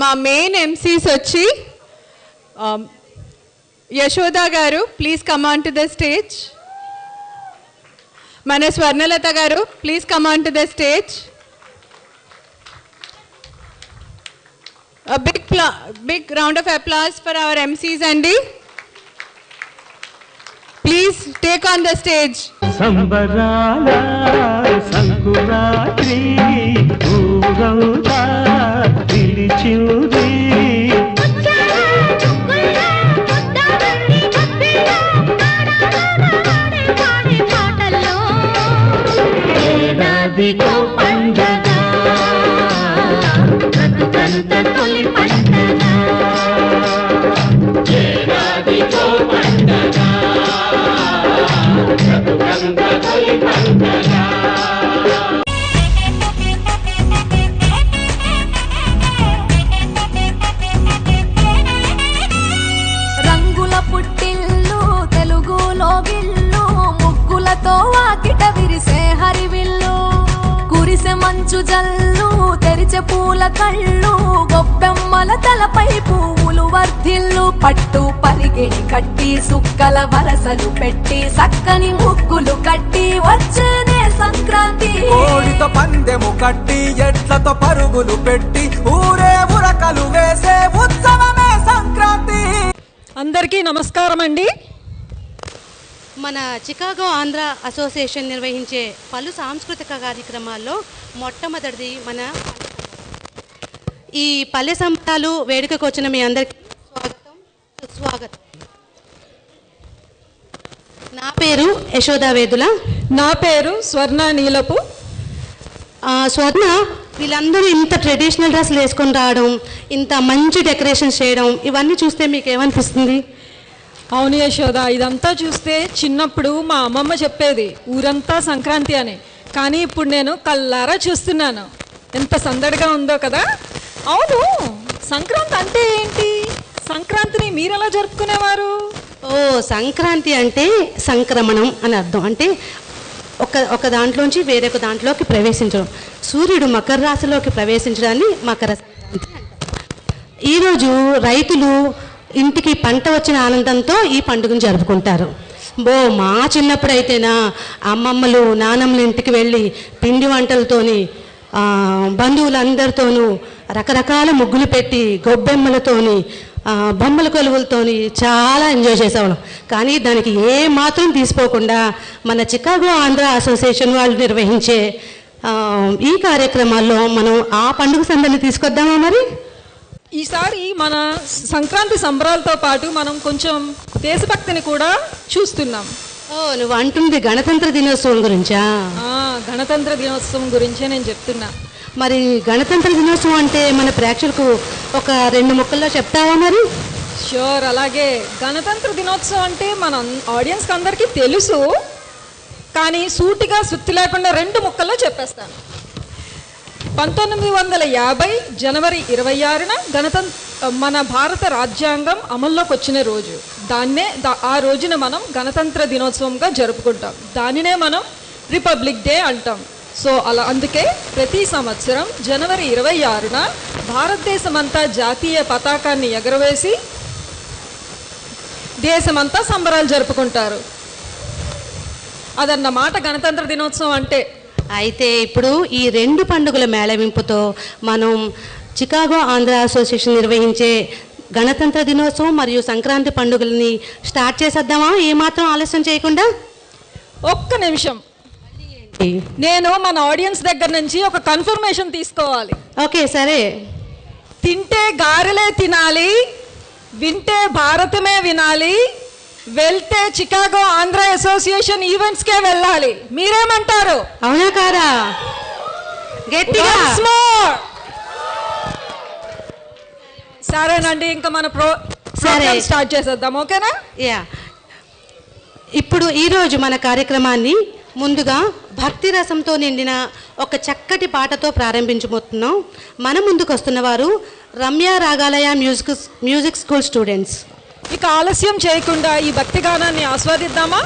మా main MCs వచ్చి యశోదా గారు, please come on to the stage. మన స్వర్ణలత గారు, please come on to the stage. Big round of applause for our MCs అండి. Please take on the stage. సంబరాల సంకురాత్రి ఊరంతా పిలిచింది, ఏడాదికో పండగ బ్రతుకంత తొలి పండగ, ఏడాదికో పండగ బ్రతుకంత తొలి పండగ. వాకిట విరిసే హరివిల్లు, కురిసె మంచు జల్లు, తెరిచే పూల కళ్ళు, గొప్పెమ్మల తలపై పువ్వులు వర్ధిల్లు, పట్టు పరిగెడి కట్టి సుక్కల వరసలు పెట్టి సక్కని ముగ్గులు కట్టి వచ్చేనే సంక్రాంతి. కోడితో పందెము కట్టి ఎట్లతో పరుగులు పెట్టి ఊరే ఉరకలు వేసే ఉత్సవమే సంక్రాంతి. అందరికీ నమస్కారం అండి. మన చికాగో ఆంధ్ర అసోసియేషన్ నిర్వహించే పలు సాంస్కృతిక కార్యక్రమాల్లో మొట్టమొదటిది మన ఈ పల్లె సంబరాలు వేడుకకు వచ్చిన మీ అందరికీ స్వాగతం, సుస్వాగతం. నా పేరు యశోదా వేదుల. నా పేరు స్వర్ణ నీలపు. స్వర్ణ, వీళ్ళందరూ ఇంత ట్రెడిషనల్ డ్రెస్సులు వేసుకొని రావడం, ఇంత మంచి డెకరేషన్ చేయడం, ఇవన్నీ చూస్తే మీకు ఏమనిపిస్తుంది? అవును యశోద, ఇదంతా చూస్తే చిన్నప్పుడు మా అమ్మమ్మ చెప్పేది ఊరంతా సంక్రాంతి అని, కానీ ఇప్పుడు నేను కళ్ళారా చూస్తున్నాను. ఎంత సందడిగా ఉందో కదా. అవును, సంక్రాంతి అంటే ఏంటి? సంక్రాంతిని మీరెలా జరుపుకునేవారు? సంక్రాంతి అంటే సంక్రమణం అని అర్థం. అంటే ఒక దాంట్లోంచి వేరొక దాంట్లోకి ప్రవేశించడం. సూర్యుడు మకర రాశిలోకి ప్రవేశించడాన్ని మకర సంక్రాంతి. ఈరోజు రైతులు ఇంటికి పంట వచ్చిన ఆనందంతో ఈ పండుగను జరుపుకుంటారు. మా చిన్నప్పుడైతేనా అమ్మమ్మలు నానమ్మలు ఇంటికి వెళ్ళి పిండి వంటలతోని బంధువులందరితోనూ రకరకాల ముగ్గులు పెట్టి గొబ్బెమ్మలతోని బొమ్మల కొలువులతోని చాలా ఎంజాయ్ చేసేవాళ్ళం. కానీ దానికి ఏ మాత్రం తీసుకోకుండా మన చికాగో ఆంధ్ర అసోసియేషన్ వాళ్ళు నిర్వహించే ఈ కార్యక్రమాల్లో మనం ఆ పండుగ సందడిని తీసుకొద్దామా? మరి ఈసారి మన సంక్రాంతి సంబరాలతో పాటు మనం కొంచెం దేశభక్తిని కూడా చూస్తున్నాం. నువ్వు అంటుంది గణతంత్ర దినోత్సవం గురించా? గణతంత్ర దినోత్సవం గురించే నేను చెప్తున్నా. మరి గణతంత్ర దినోత్సవం అంటే మన ప్రేక్షకులకు ఒక 2 ముక్కల్లో చెప్తావా మరి? ష్యూర్, అలాగే. గణతంత్ర దినోత్సవం అంటే మన ఆడియన్స్కి అందరికీ తెలుసు, కానీ సూటిగా సుత్తి లేకుండా 2 ముక్కల్లో చెప్పేస్తాను. 1950 జనవరి 26న మన భారత రాజ్యాంగం అమల్లోకి వచ్చిన రోజు. ఆ రోజున మనం గణతంత్ర దినోత్సవంగా జరుపుకుంటాం. దానినే మనం రిపబ్లిక్ డే అంటాం. సో అందుకే ప్రతి సంవత్సరం జనవరి 26న భారతదేశమంతా జాతీయ పతాకాన్ని ఎగరవేసి దేశమంతా సంబరాలు జరుపుకుంటారు. అదన్నమాట గణతంత్ర దినోత్సవం అంటే. అయితే ఇప్పుడు ఈ 2 పండుగల మేళవింపుతో మనం చికాగో ఆంధ్ర అసోసియేషన్ నిర్వహించే గణతంత్ర దినోత్సవం మరియు సంక్రాంతి పండుగలని స్టార్ట్ చేసేద్దామా? ఏమాత్రం ఆలస్యం చేయకుండా. ఒక్క నిమిషం, నేను మన ఆడియన్స్ దగ్గర నుంచి ఒక కన్ఫర్మేషన్ తీసుకోవాలి. ఓకే, సరే. తింటే గారెలే తినాలి, వింటే భారతమే వినాలి, వెళ్తే చికాగో ఆంధ్ర అసోసియేషన్ ఈవెంట్స్కే వెళ్ళాలి. మీరేమంటారు? అవునా కాదా? గట్టిగా. సరేనండి, ఇంకా మన ప్రోగ్రామ్ స్టార్ట్ చేసేద్దాం. ఓకేనా? యా. ఇప్పుడు ఈరోజు మన కార్యక్రమాన్ని ముందుగా భక్తి రసంతో నిండిన ఒక చక్కటి పాటతో ప్రారంభించబోతున్నాం. మన ముందుకు వస్తున్న వారు Ramya Ragalaya music school students. ఇక ఆలస్యం చేయకుండా ఈ భక్తి గానాన్ని ఆస్వాదిద్దామా?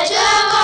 Java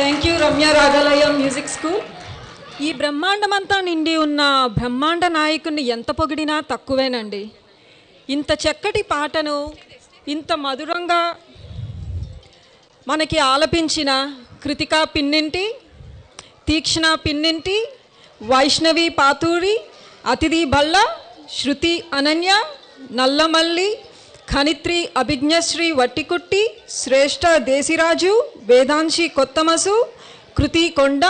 thank you Ramya Ragalaya music school. ఈ బ్రహ్మాండమంతా నిండి ఉన్న బ్రహ్మాండ నాయకుడిని ఎంత పొగిడినా తక్కువేనండి. ఇంత చక్కటి పాటను ఇంత మధురంగా మనకి ఆలపించిన కృతికా పిన్నింటి, తీక్షణ పిన్నింటి, వైష్ణవి పాతూరి, అతిథి బల్ల, శృతి అనన్య, నల్లమల్లి, ఖనిత్రి అభిజ్ఞశ్రీ వట్టికుట్టి, శ్రేష్ఠ దేశిరాజు, వేదాంశి కొత్తమసు, కృతి కొండ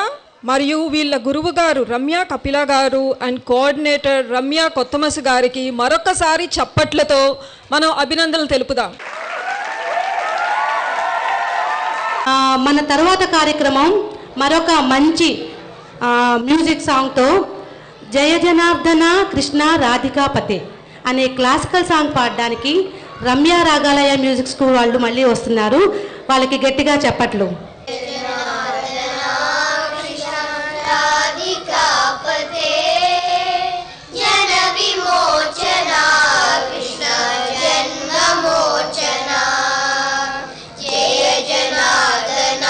మరియు వీళ్ళ గురువు గారు రమ్య కపిల గారు అండ్ కోఆర్డినేటర్ రమ్య కొత్తమసు గారికి మరొకసారి చప్పట్లతో మనం అభినందనలు తెలుపుదాం. మన తర్వాత కార్యక్రమం మరొక మంచి మ్యూజిక్ సాంగ్తో జయ జనార్దన కృష్ణ రాధికాపతే అనే క్లాసికల్ సాంగ్ పాడడానికి రమ్య రాగాలయ మ్యూజిక్ స్కూల్ వాళ్ళు మళ్ళీ వస్తున్నారు. వాళ్ళకి గట్టిగా చప్పట్లు. జయ జనార్దన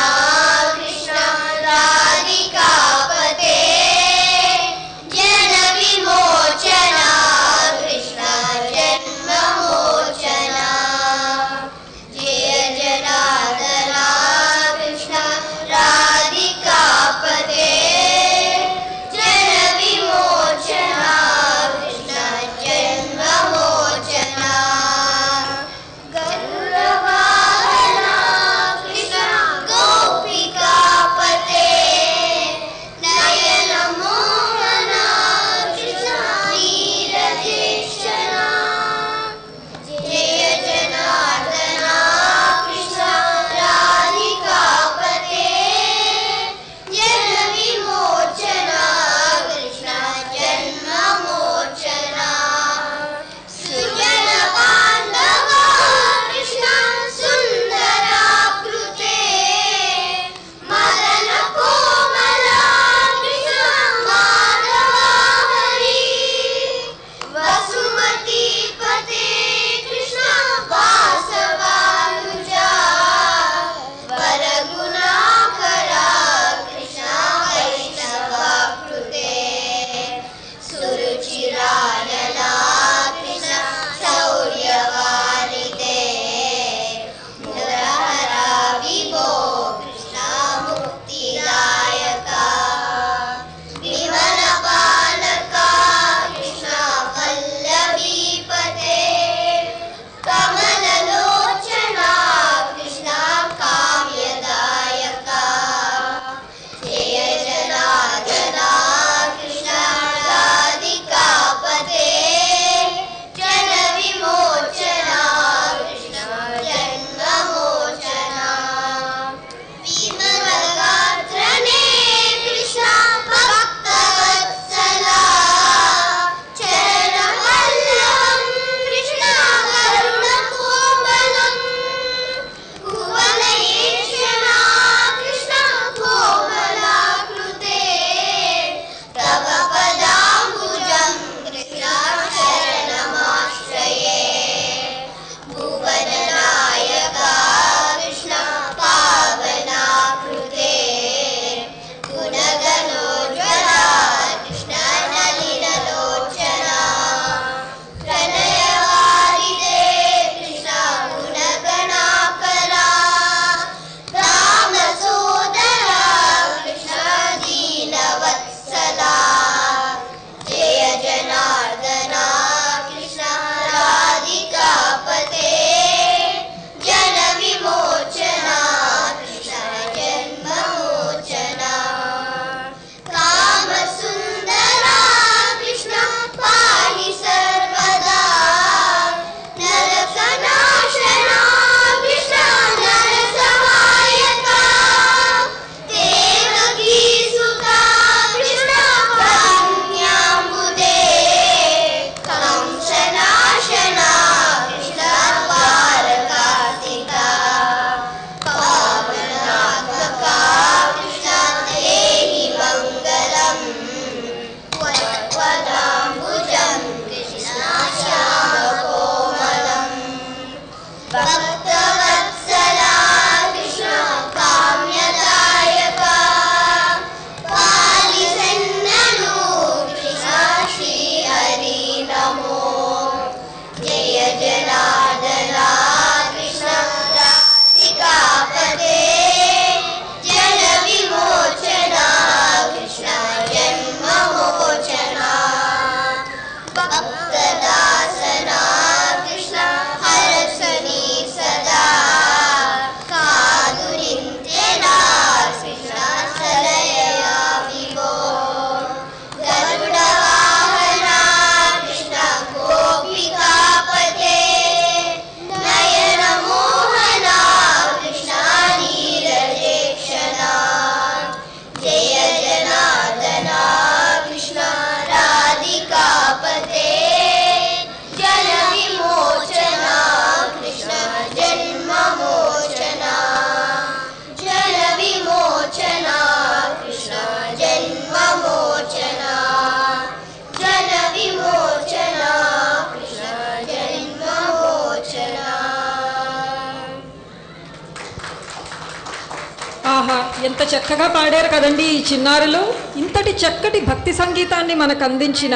ఎంత చక్కగా పాడారు కదండి ఈ చిన్నారులు. ఇంతటి చక్కటి భక్తి సంగీతాన్ని మనకు అందించిన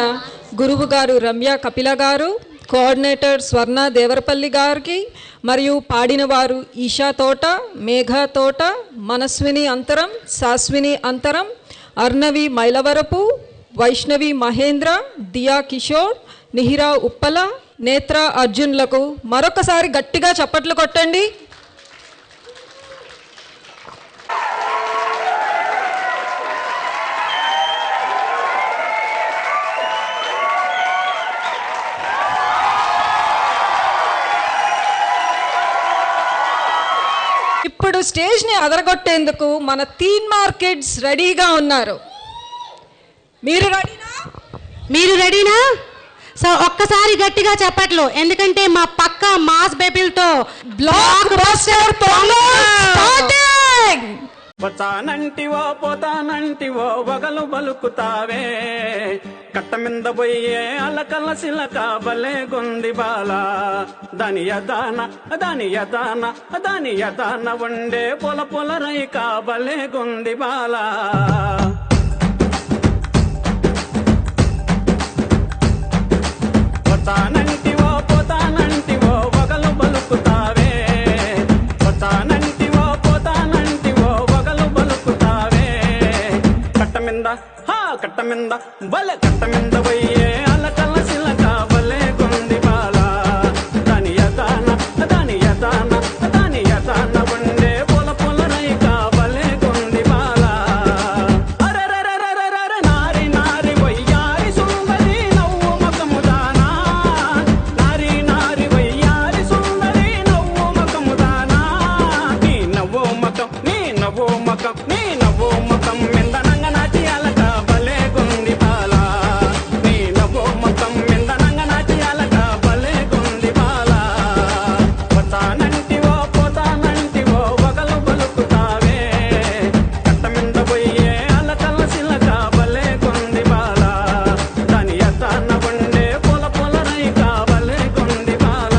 గురువు గారు రమ్య కపిల గారు, కోఆర్డినేటర్ స్వర్ణ దేవరపల్లి గారికి, మరియు పాడిన వారు ఈషా తోట, మేఘ తోట, మనస్విని అంతరం, శాస్విని అంతరం, అర్ణవి మైలవరపు, వైష్ణవి మహేంద్ర, దియా కిషోర్, నిహిరా ఉప్పల, నేత్ర అర్జున్లకు మరొకసారి గట్టిగా చప్పట్లు కొట్టండి. ఇప్పుడు స్టేజ్ని అదరగొట్టేందుకు మన తీన్ మార్కెట్స్ రెడీగా ఉన్నారు. మీరు రెడీనా? సో ఒక్కసారి గట్టిగా చెప్పట్లు, ఎందుకంటే మా పక్క మాస్ బేబిల్తో బ్లాక్ బస్టర్ వచ్చానంటివో పోతానంటివో వగలు బలుకుతావే, కట్ట మింద పోయే అలకల సిలక బలే గుంది బాల, దాని యదాన దాని యదాన దాని యదాన ఉండే పొల పొల రైక బలే గుంది బాల. వచ్చానంటివో పోతానంటివో వగలు బలుకుతావే, వచ్చానంటివో పోతానంటివో వగలు బలుకుతావే, కట్ట మింద బలే కట్ట మింద పోయే అలకల సిలక బలే గుంది బాల, దాని యదాన దాని యదాన దాని యదాన ఉండే పొల పొల రైక బలే గుంది బాల. అరెరెరెరెరెరె నారి నారి వయ్యారి సుందరి నవ్వు ముఖముదానా, నారి నారి వయ్యారి సుందరి నవ్వు ముఖముదానా, నీ నవ్వు ముఖం నీ నవ్వు ముఖం నీ నవ్వు ముఖం మిందనంగ నాచి అలక బలే గుంది బాల, నీ నవ్వు ముఖం మిందనంగ నాచి అలక బలే గుంది బాల. వచ్చానంటివో పోతానంటివో వగలు బలుకుతావే, కట్ట మింద పోయే అలకల సిలక బలే గుంది బాల, దాని యదాన ఉండే పొల పొల రైక బలే గుంది బాల.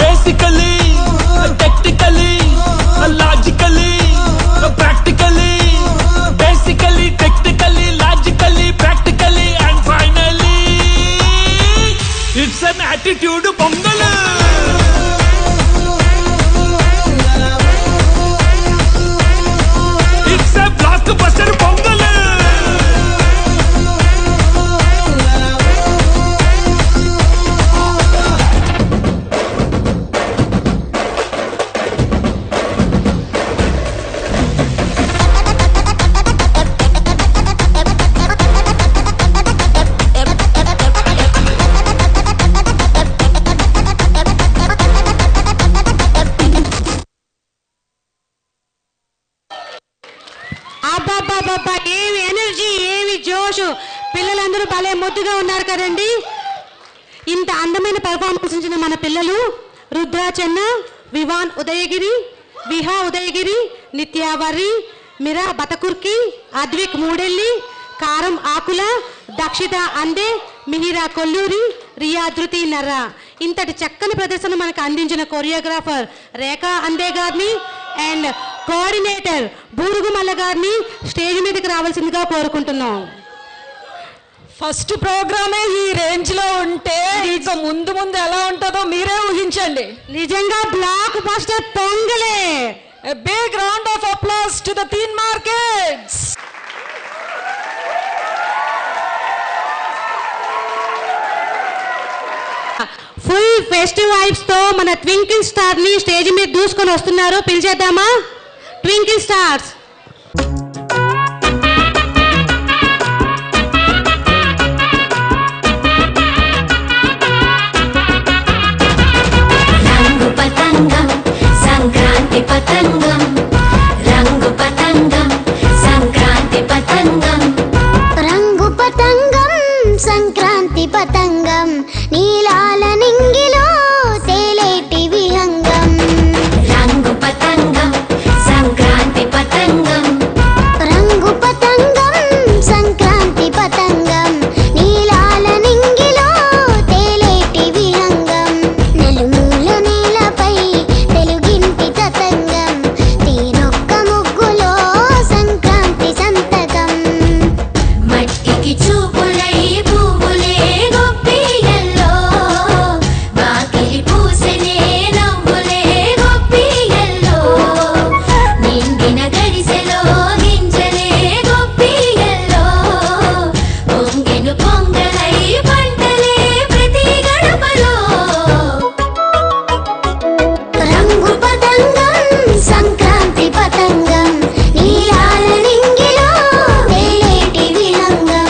Basically, technically, logically, practically, basically, technically, logically, practically, and finally, it's an attitude pongal. It's a blockbuster pongal. అబ్బాబ్బాబ్బా, ఏమి ఎనర్జీ, ఏమి జోషు! పిల్లలందరూ భలే ముద్దుగా ఉన్నారు కదండి. ఇంత అందమైన పెర్ఫార్మెన్స్ ఇచ్చిన మన పిల్లలు రుద్ర చెన్న, వివాన్ ఉదయగిరి, విహా ఉదయగిరి, నిత్యావరి, మిరా బతకుర్కి, అద్విక్ మూడెల్లి, కారం ఆకుల, దక్షిత అందే, మిహిరా కొల్లూరి, రియా ధృతి నర్రా. ఇంతటి చక్కని ప్రదర్శన మనకు అందించిన కొరియోగ్రాఫర్ రేఖా అందే గారిని అండ్ కోఆర్డినేటర్ బూరుగుమల్ల గారిని స్టేజ్ మీదకి రావాల్సిందిగా కోరుకుంటున్నాం. ఫస్ట్ ప్రోగ్రామే ఈ రేంజ్ లో ఉంటే ఇక ముందు ముందు ఎలా ఉంటుందో మీరే ఊహించండి. నిజంగా బ్లాక్ బస్టర్ పొంగలే. A big round of applause to the Teen Markets. Full festive vibes తో మన ట్వింకిల్ స్టార్ ని స్టేజ్ మీద దూసుకొని వస్తున్నారు. పిలిచేద్దామా? Twinkle stars. రంగు పతంగం సంక్రాంతి పతంగం, రంగు పతంగం సంక్రాంతి పతంగం, రంగు పతంగం సంక్రాంతి పతంగం, నీలాల నింగిలో తేలేటి విహంగం. రంగు పతంగం సంక్రాంతి పతంగం, రంగు పతంగం సంక్రాంతి పతంగం, నీలాల నింగిలో తేలేటి విహంగం. నలుమూల నేలపై తెలుగింటి తతంగం, తీరొక్క ముగ్గులో సంక్రాంతి సంతకం. మట్టికి చూపులై పువ్వులే గొప్పియల్లో, వాకిలి పూసెనే నవ్వులే గొప్పియల్లో, నిండిన గడిసెలో గింజలే గొప్పియల్లో, పొంగెను పొంగలై పంటలే ప్రతి గడపలో. రంగు పతంగం సంక్రాంతి పతంగం, నీలాల నింగిలో తేలేటి విహంగం.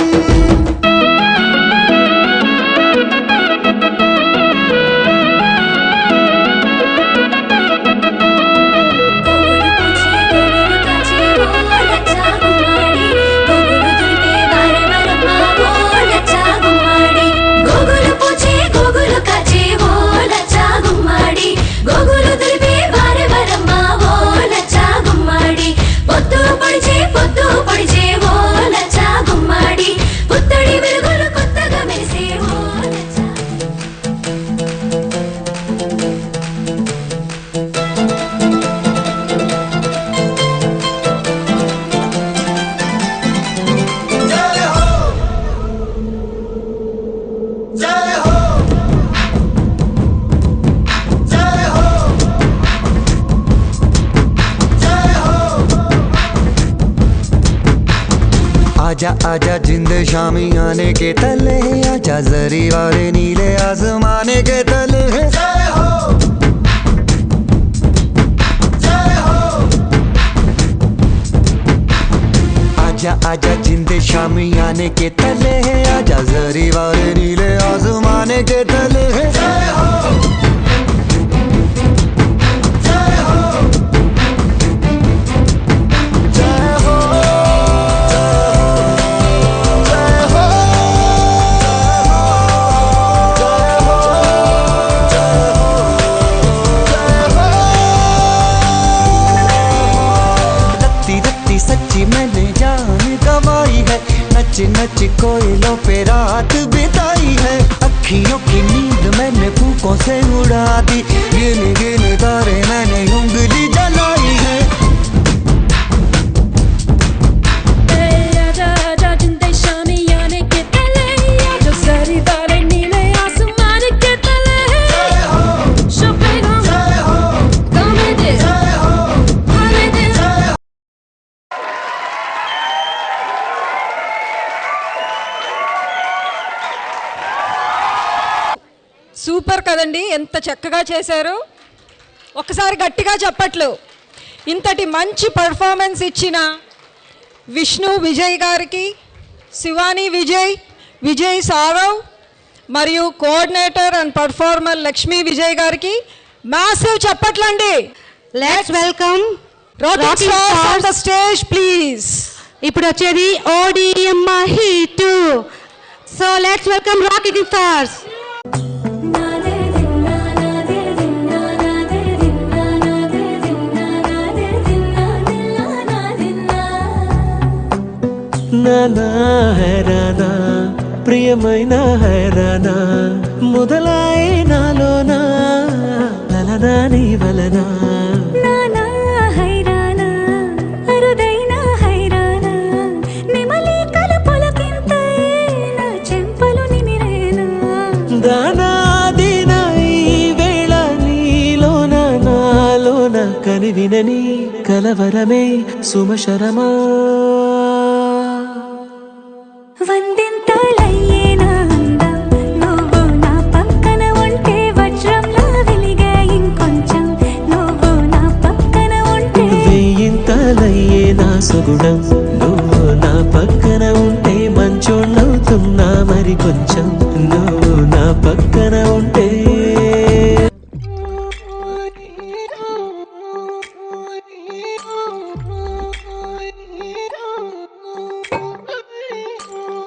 గోగులు పూచే గోగులు కాచే ఓ లచ్చా గుమ్మాడి, గోగులు దులిపే వారెవరమ్మ ఓ లచ్చా గుమ్మాడి, పొద్దు పొడిచే ఓ లచ్చా గుమ్మాడి, పుత్తడి వెలుగులు కొత్తగా మెరిసే ఓ లచ్చా. आजा आजा जिंद शामी आने के तले, आजा जरी वाले नीले आसमाने के तले. जय हो जय हो, आजा आजा जिंद शामी आने के तले, आजा जरी वाले नीले आसमाने के तले. जय हो जय हो जय हो. सच्ची मैंने जान गवाई है, नच नच कोयलों पे रात बिताई है, अखियों की नींद मैंने फूकों से उड़ा दी, गिन गिन तारे मैंने उंगली जलाई है. సూపర్ కదండి, ఎంత చక్కగా చేశారు. ఒకసారి గట్టిగా చప్పట్లు. ఇంతటి మంచి పర్ఫార్మెన్స్ ఇచ్చిన విష్ణు విజయ్ గారికి, శివాని విజయ్, విజయ్ సారవ్ మరియు coordinator and performer Lakshmi Vijay గారికి మ్యాసివ్ చప్పట్లండి. Let's welcome rocking stars on the stage please. ఇప్పుడు వచ్చేది ODM hit. So let's welcome rocking stars. నానా హైరానా ప్రియమైన హైరానా, మొదలాయి నాలోనా లలనా నీ వలనా. నానా హైరానా అరుదైన హైరానా, నిమలి కలపలకింతై నా చెంపలు నిమిరేనా. దానాదిన ఈ వేళ నీలోన నాలోన కనివినని కలవరమే సుమశరమా. వందింతలయ్యేనా అందం, నువ్వు నా పక్కన ఉంటే వజ్రంలా వెలిగే ఇంకొంచెం, నువ్వు నా పక్కన ఉంటే వెయ్యింత గుణం నువ్వు నా పక్కన ఉంటే మంచోళ్ళవుతున్నా మరి కొంచెం నువ్వు నా పక్కన ఉంటే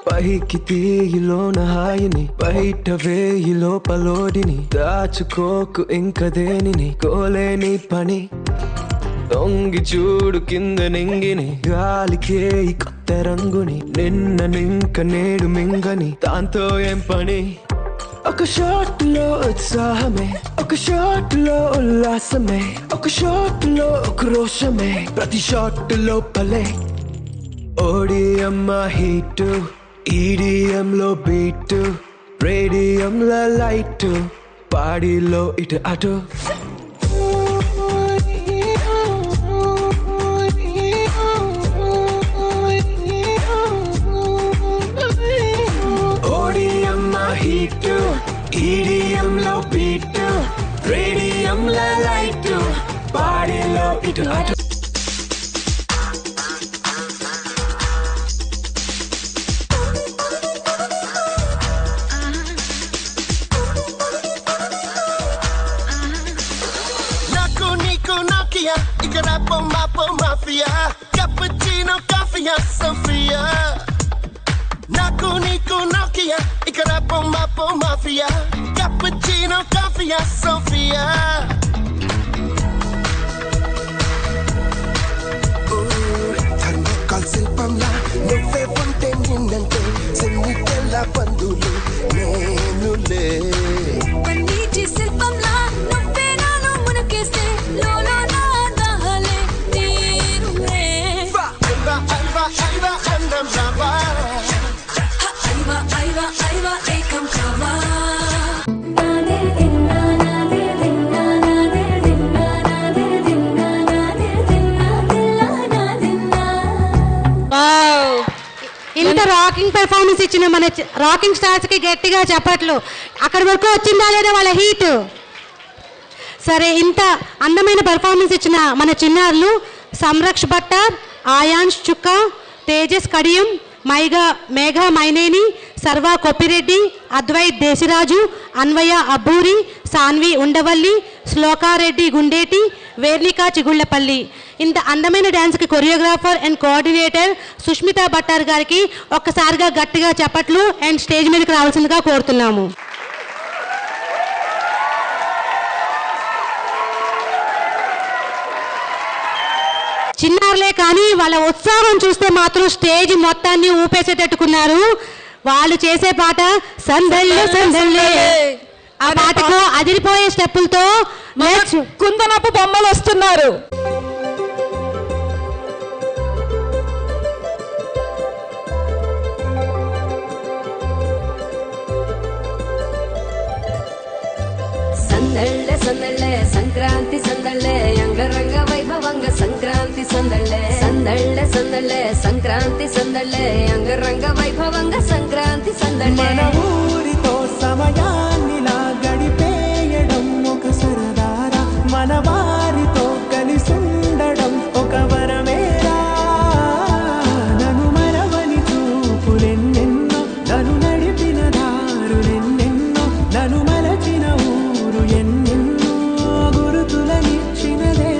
పైకి తీయిలోన హాయిని బయట వేయి లోపలోడిని దాచుకోకు ఇంక దేనిని కోలేని పని తొంగి చూడు కింద నింగిని గాలికే కొత్త రంగుని నిన్న నింక నేడు మింగని దాంతో ఏం పని ఒక షాట్ లో ఉత్సాహమే ఒక షాట్ లో ఉల్లాసమే ఒక షాట్ లో క్రోషమే ప్రతి షాట్ లోపలే ఓడిఎం హీటు ఈడిఎం లో బీటు రేడియం లో లైట్ పాడిలో ఇటు అటు ఓడిఎం హీటు ఈడిఎం లో బీటు రేడియం లో లైట్ పాడిలో ఇటు అటు Mafia, cappuccino, coffee, Sofia. Naku niku Nokia, ikarapo mapo mafia, cappuccino, coffee, Sofia. Thermocol silpamla, nuve unte ninnante, sennitella bandulu, nenule. Panniti silpamla, nuve nanu munakeste, lolo. ఇంత rocking performance ఇచ్చిన మన rocking stars కి గట్టిగా చెప్పట్లు. అక్కడి వరకు వచ్చిందా లేదా వాళ్ళ హీట్? సరే, ఇంత అందమైన పెర్ఫార్మెన్స్ ఇచ్చిన మన చిన్నారులు సంరక్ష్ భట్టర్, ఆయాన్స్ చుక్క, తేజస్ కడియం, మేఘ మైనేని, సర్వా కొప్పిరెడ్డి, అద్వైత్ దేశిరాజు, అన్వయ అబ్బూరి, సాన్వి ఉండవల్లి, శ్లోకారెడ్డి గుండేటి, వేర్నికా చిగుళ్లపల్లి. ఇంత అందమైన డ్యాన్స్కి choreographer and coordinator Sushmita Bhattar గారికి ఒక్కసారిగా గట్టిగా చప్పట్లు అండ్ స్టేజ్ మీదకి రావాల్సిందిగా కోరుతున్నాము. చిన్నారులే కానీ వాళ్ళ ఉత్సాహం చూస్తే మాత్రం స్టేజ్ మొత్తాన్ని ఊపేసేటట్టుకున్నారు. వాళ్ళు చేసే పాట సందల్లే సందల్లే, ఆ పాటకు అదిరిపోయే స్టెప్పులతో కుందనపు బొమ్మలు వస్తున్నారు. సందళ్ళే సందళ్ళే సంక్రాంతి సందళ్ళే అంగరంగ వైభవంగ సంక్రాంతి సందళ్ళే సందళ్ళే సందళ్ళే సంక్రాంతి సందళ్ళే అంగరంగ వైభవంగ సంక్రాంతి సందళ్ళే. మన ఊరితో సమయాన్నిలా గడిపేయడం ఒక సరదారా, మన వారితో కలిసుండడం ఒక వరమేరా. నన్ను మరవని చూపులెన్నెన్నో, నన్ను నడిపిన దారులెన్నెన్నో, నన్ను మలచిన ఊరు ఎన్నెన్నో గురుతులనిచ్చినదే.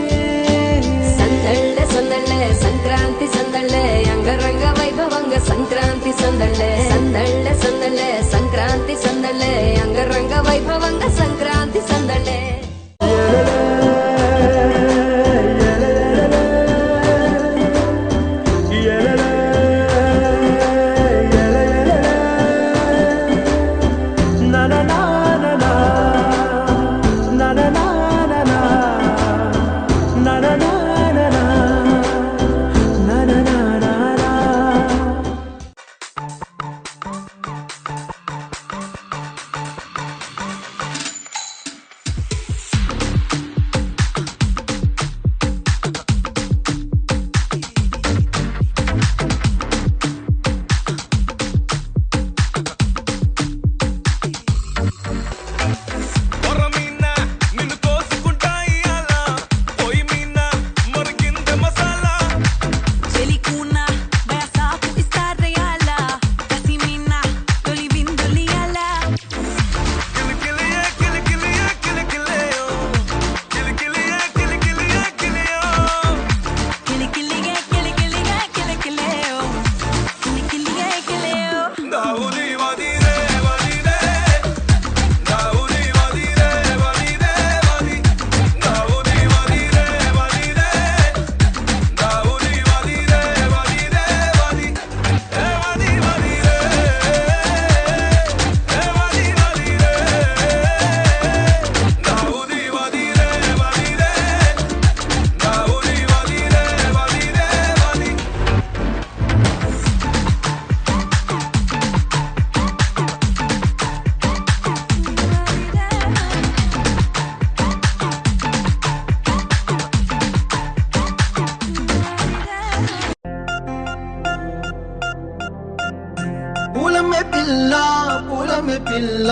సందళ్ళే సందళ్ళే సంక్రాంతి సందళ్ళే అంగరంగ వైభవంగ సంక్రాంతి సందళ్ళే సందళ్ళే సందళ్ళే సంక్రాంతి సందళ్ళే అంగరంగ వైభవంగ సంక్రాంతి సందళ్ళే. పిల్ల పూలమే పిల్ల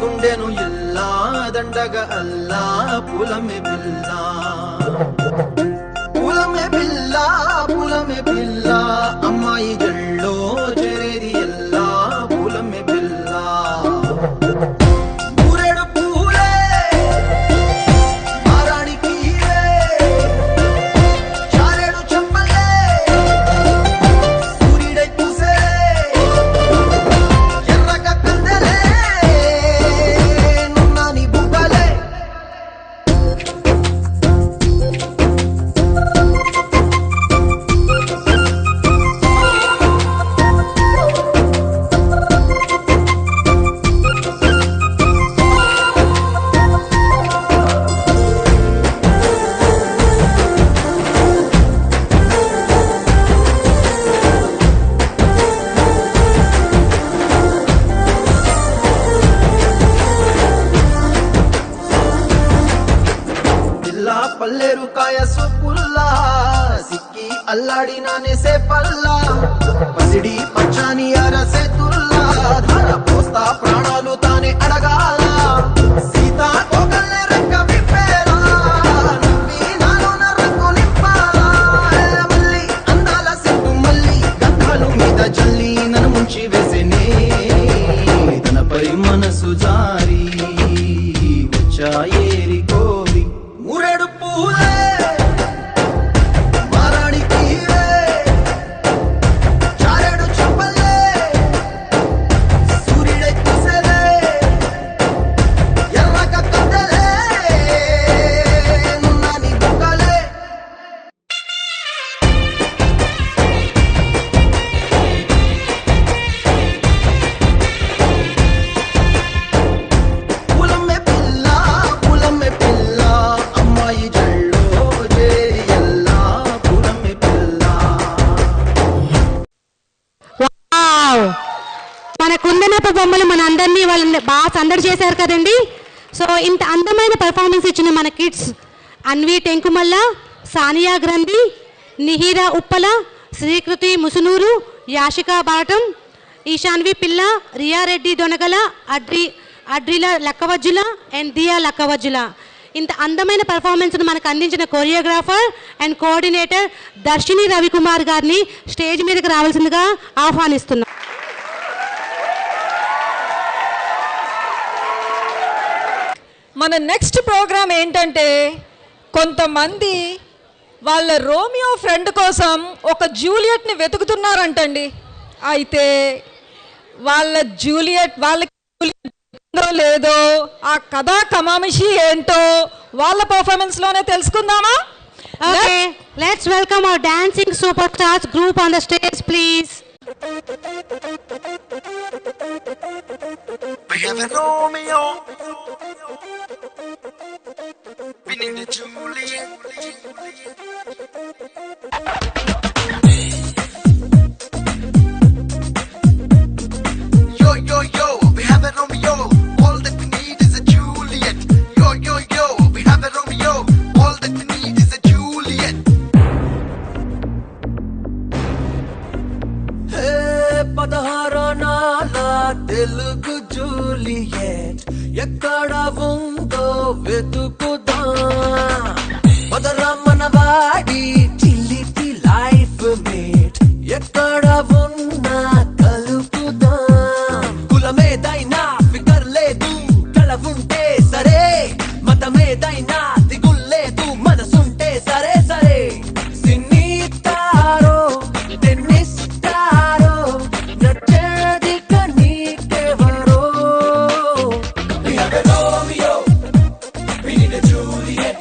గుండెను ఇల్లా దండగ అల్లా పూలమే పిల్ల పూలమే పిల్ల పూలమే పిల్ల అమ్మాయి జల్లో చేరేది ఎల్లా పూలమే పిల్ల ఊరేడు పూలే మారానికి చారేడు చెమ్మలే సూర్యుడై పూసే ఎర్రగ కందలే నున్నాని బుగ్గలే పిల్ల పల్లెరు కాయ సొప్పుల్లా సిక్కి అల్లాడినానే సే పల్లా పసిడి పచ్చాని అరసే తుల్లా ధర పోస్తా ప్రాణాలు తానే అడగాల సీతా కోకల్లే రెక్క విప్పేలా నవ్వి నాలోన రంగు నింపాలా మళ్ళీ అందాల సిగ్గు మళ్ళీ గంధాలు మీద జల్లి నన్ను ముంచి వేసేనే తనపై మనసు జారి వచ్చాయేరి కోరి ఊరేడు పూలే మారానికి చారేడు చెంపలే సూర్యుడై పూసేలే ఎర్రగ కందలే నున్నాని బుగ్గలే పూలమ్మే పిల్ల అమ్మాయి జల్లో చేరి ఎల్లా పూలమ్మే పిల్ల వావ్! మన కుందనప్ప బొమ్మలు మన అందరినీ వాళ్ళని బాగా సందడి చేశారు కదండి. సో ఇంత అందమైన పెర్ఫార్మెన్స్ ఇచ్చిన మన కిడ్స్ అన్వి టెంకుమల్ల, సానియా గ్రంథి, నిహిరా ఉప్పల, శ్రీకృతి ముసునూరు, యాషికా బాటం, ఈశాన్వి పిల్ల, రియారెడ్డి దొనగల, అడ్రిల లక్కవజ్జుల అండ్ దియా లక్కవజ్జుల. ఇంత అందమైన పెర్ఫార్మెన్స్ను మనకు అందించిన కొరియోగ్రాఫర్ అండ్ కోఆర్డినేటర్ దర్శిని రవికుమార్ గారిని స్టేజ్ మీదకి రావాల్సిందిగా ఆహ్వానిస్తున్నాం. మన నెక్స్ట్ ప్రోగ్రామ్ ఏంటంటే కొంతమంది వాళ్ళ రోమియో ఫ్రెండ్ కోసం ఒక జూలియట్ని వెతుకుతున్నారంటండి. అయితే వాళ్ళ వాళ్ళకి లేదో ఆ కథా కమామిషి ఏంటో వాళ్ళ పర్ఫార్మెన్స్లోనే తెలుసుకుందామా? Okay, let's welcome our dancing super stars group on the stage please. We have a Romeo. We need a Juliet. Yo, yo, yo, we have a Romeo. All that we need is a Juliet. Yo, yo, yo, we have a Romeo. All that we need is a Juliet. పదహారో నాల Telugu Juliet ఎక్కడ ఉందో వెతుకుదా పదరమ్మన వాడి చిల్లిటి life mate ఎక్కడ ఉన్నా కలుపుదా కులమేదైనా ఫికర్ లేదు కళ ఉంటే సరే మతమేదైనా దిగుల్లేదు మనసుంటే సరే సరే సిన్నీతారో తెన్నిస్తారో నచ్చేదిక నీకెవరో We have a Romeo, we need a Juliet.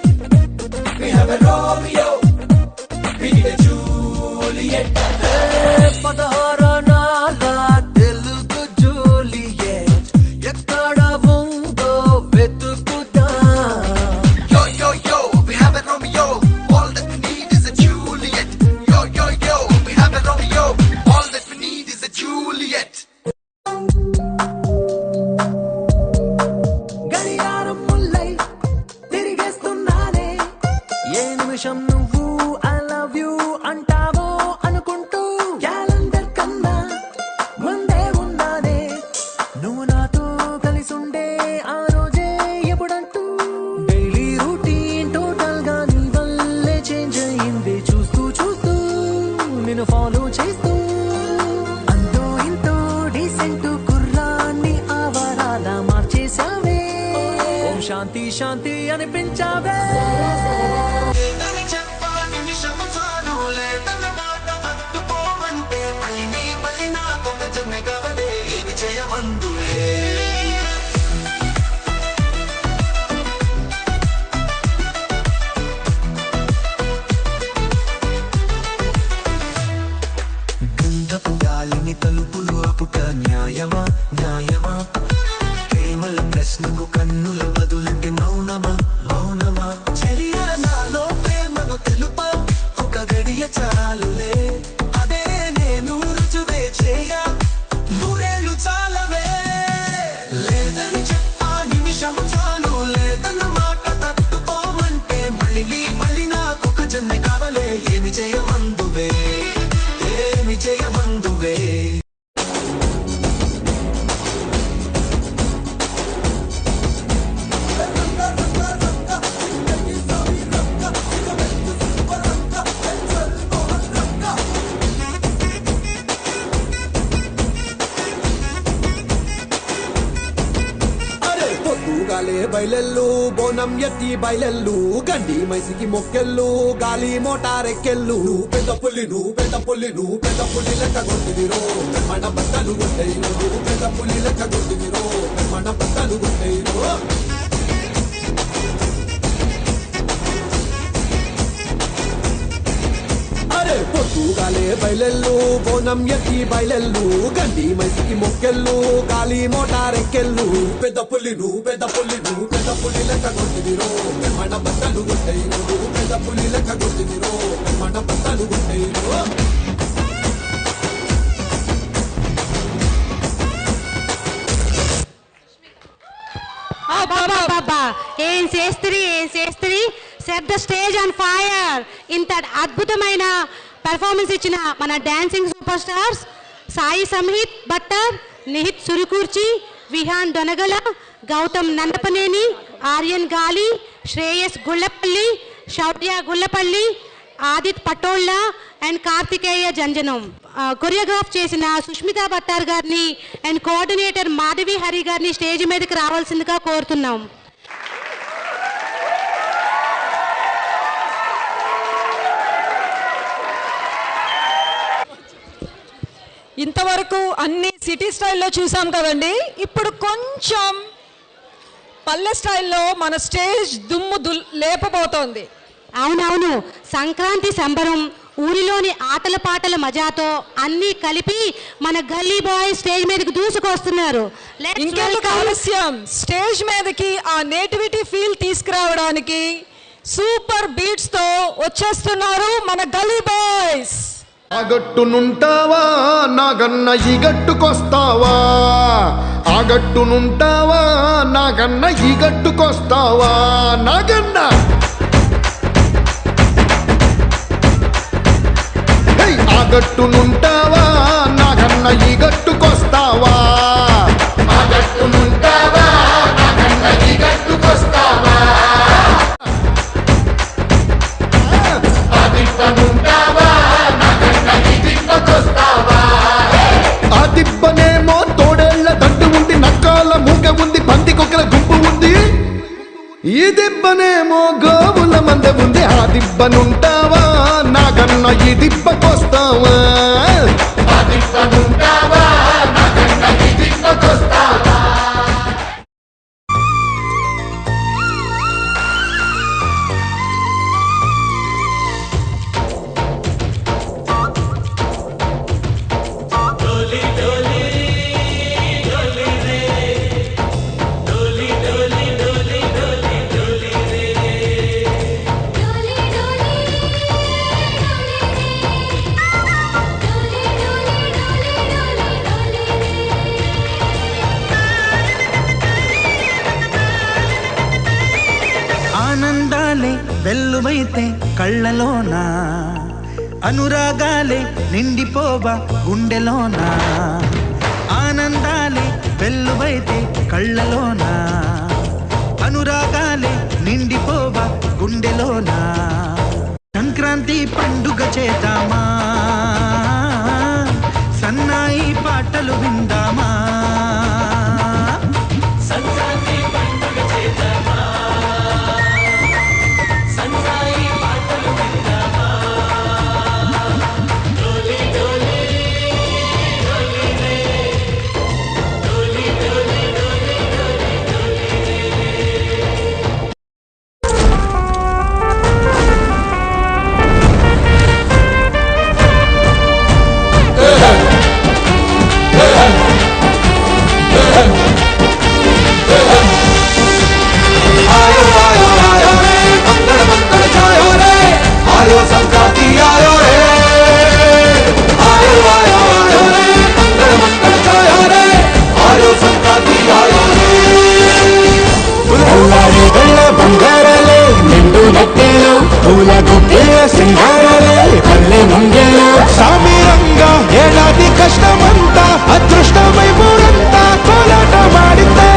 శాంతి శాంతి అనిపించావే గాలిని తలుపులు అపుట న్యాయమా న్యాయమా ప్రేమల ప్రశ్నకు కన్నుల బదులంటే మౌనమా మౌనమా చెలియ నాలో ప్రేమను తెలుపా ఒక గడియ చాలులే అదే నేను రుజువే చేయ నూరేళ్ళు చాలవే లేదని చెప్పా నిమిషము చాలు లేదన్న మాట తట్టుకోమంటే మళ్ళీ నాకొక జన్మ కావలే ఏమి చేయమందువే ఏమి చేయమందువే పొద్దుగాలే బయలెల్లు బోనం ఎత్తి బయలెల్లు గండి మైసికి మొక్కెళ్ళు గాలి మోటారెక్కెళ్ళు పెద్ద పుల్లి పెద్ద పుల్లి లెక్క కొట్టిదిరో మన బట్టలు కొట్టేరు పెద్ద పుల్లి లెక్క కొట్టిదిరో మన బట్టలు కొట్టేరు పొద్దుగాలే బయలెల్లు బోనం ఎత్తి బయలెల్లు గండి మైసికి మొక్కెళ్ళు గాలి మోటారెక్కెళ్ళు పెద్ద పుల్లి లెక్క కొట్టిదిరో మన బట్టలు కొట్టేరు పెద్ద పుల్లి లెక్క కొట్టిదిరో మన బట్టలు కొట్టేరు ఏం చేస్త్రీ set the stage on fire. ఇంత అద్భుతమైన పెర్ఫార్మెన్స్ ఇచ్చిన మన dancing super stars Sai Samhith Bhattar, Nihith Surukurchi, Vihaan Donagala, Gautham Nandapaneni, Aryan Gali, Shreyas Gullapalli, Shaurya Gullapalli, Aadith Patolla and Karthikeya Janjanam. Choreograph చేసిన సుష్మితా భట్టార్ గారిని అండ్ కోఆర్డినేటర్ మాధవి హరి గారిని స్టేజ్ మీదకి రావాల్సిందిగా కోరుతున్నాం. ఇంతవరకు అన్ని సిటీ స్టైల్లో చూసాం కదండి. ఇప్పుడు కొంచెం పల్లె స్టైల్లో మన స్టేజ్ దుమ్ము లేపబోతోంది. అవునవును, సంక్రాంతి సంబరం, ఊరిలోని ఆటల పాటల మజాతో అన్నీ కలిపి మన గల్లీ బాయ్ స్టేజ్ మీదకి దూసుకొస్తున్నారు. ఇంకెందుకు ఆలస్యం, స్టేజ్ మీదకి ఆ నేటివిటీ ఫీల్ తీసుకురావడానికి సూపర్ బీట్స్ తో వచ్చేస్తున్నారు మన గల్లీ బాయ్స్. ఆ గట్టునుంటావా నాగన్న ఈ గట్టుకొస్తావా, ఆ గట్టునుంటావా నాగన్న ఈ గట్టుకొస్తావా, నాగన్న ఆ గట్టునుంటావా నాగన్న ఈ గట్టుకొస్తావా, ఆ గట్టునుంటావా నాగన్న ఈ గట్టుకొస్తావా, ఆ దిబ్బనుంటావా ఆ దిబ్బనేమో తోడేళ్ల దండు ఉంది, నక్కాల మూగ ఉంది, పందికొక్కల గుంపు ఉంది. ఈ దిబ్బనేమో గోవుల మంద ఉంది. ఆ దిబ్బనుంటావా నాగన్న ఈ దిబ్బకొస్తావా, ఆ దిబ్బనుంటావా నాగన్న ఈ దిబ్బకొస్తావా. ఆనందాలే వెల్లువైతే కళ్ళలోన, అనురాగాలే నిండిపోవా గుండెలోన, ఆనందాలే వెల్లువైతే కళ్ళలోన, అనురాగాలే నిండిపోవా గుండెలోన. సంక్రాంతి పండుగ చేద్దామా, సన్నాయి పాటలు విందామా, సంక్రాంతి పండుగ చేద్దామా. సింగారలే పల్లె ముంగెలు సామిరంగా ఏడాది కష్టమంతా అదృష్టమై ఊరంతా కోలాట మాడితే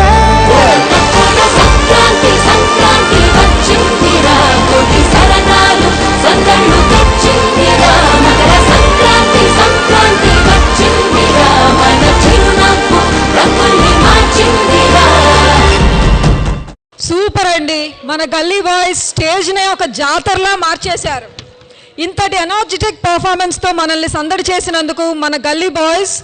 సంక్రాంతి సంక్రాంతి వచ్చిందిరా కోటి సరదాలు సందళ్ళు తెచ్చిందిరా మకర సంక్రాంతి సంక్రాంతి వచ్చిందిరా మన చిరునవ్వు రంగుల్ని మార్చిందిరా. సూపర్ అండి. మన గల్లీ బాయ్స్ స్టేజ్నే ఒక జాతరలా మార్చేశారు. ఇంతటి ఎనర్జెటిక్ పర్ఫార్మెన్స్తో మనల్ని సందడి చేసినందుకు మన గల్లీ బాయ్స్